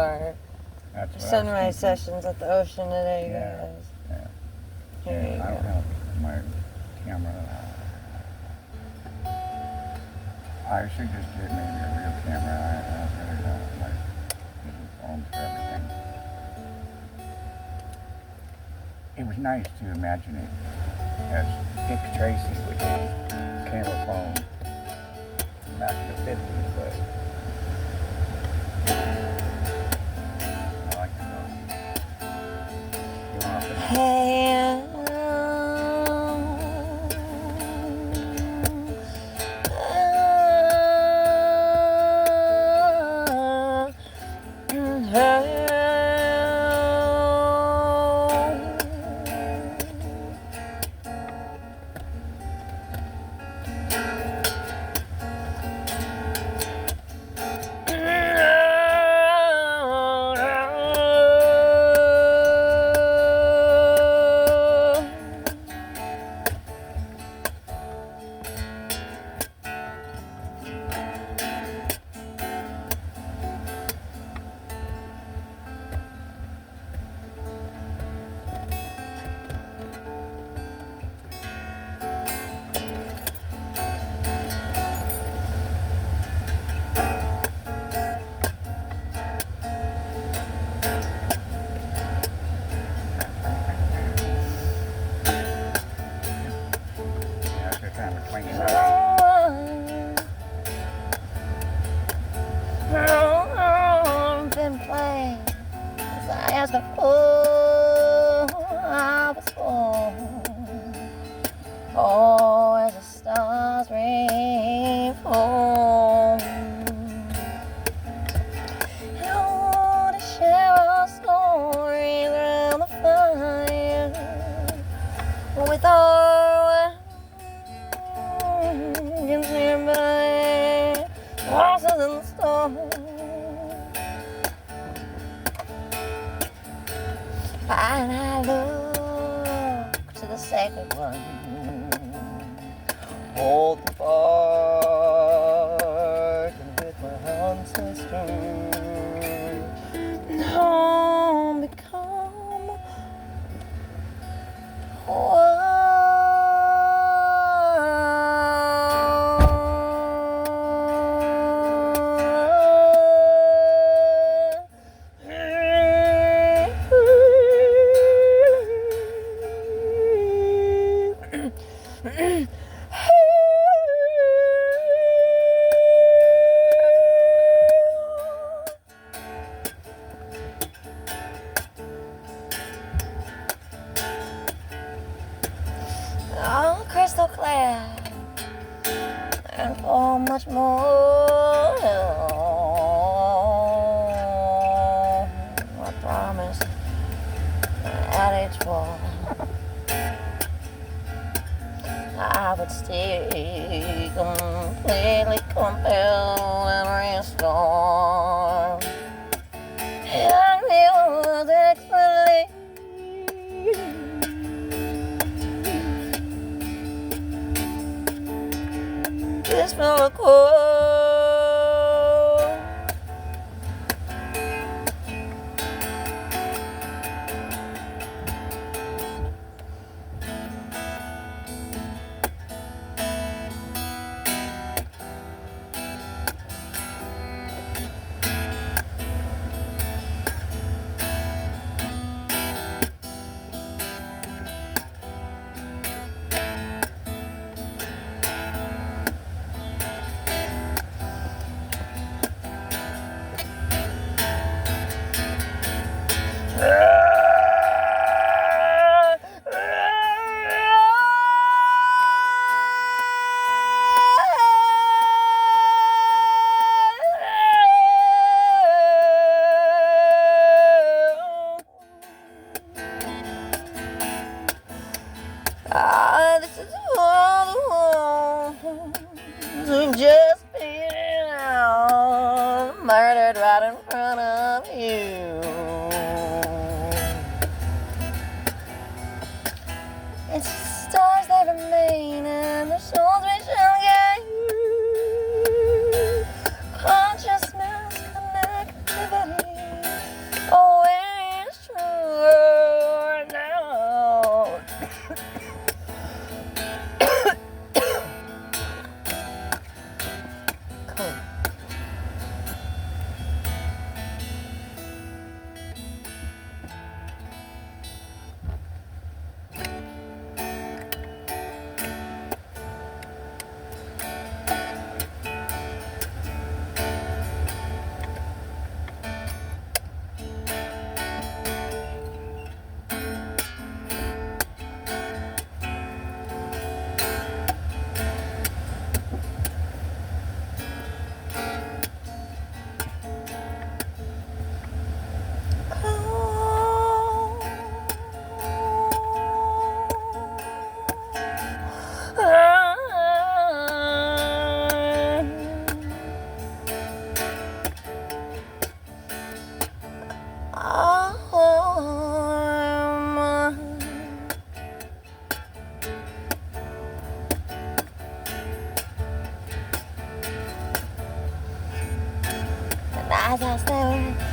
our That's what sunrise I was sessions at the ocean today, Yeah. guys. thinking. Here you Yeah, I don't go. have my camera. I should just get maybe a real camera. I really don't like using phones for everything. It was nice to imagine it as Dick Tracy with his camera phone back in the 50s, but I like the phone. You want to Hey, yeah, it's kind of a twingy night. been playing since I asked before I was born. Oh, as the stars rain fall. I want to share our stories around the fire with our wings nearby, horses in the storm. And I look to the sacred one, hold the bark and with my ancestors, home become oh, crystal clear and for much more. I promise at age 4 I would stay completely compelled and restored. And it was explained. This miracle. This is all the ones who've just been out, murdered right in front of you. It's stars that remain and the souls we shall gain. Consciousness connectivity. arm. And as I stare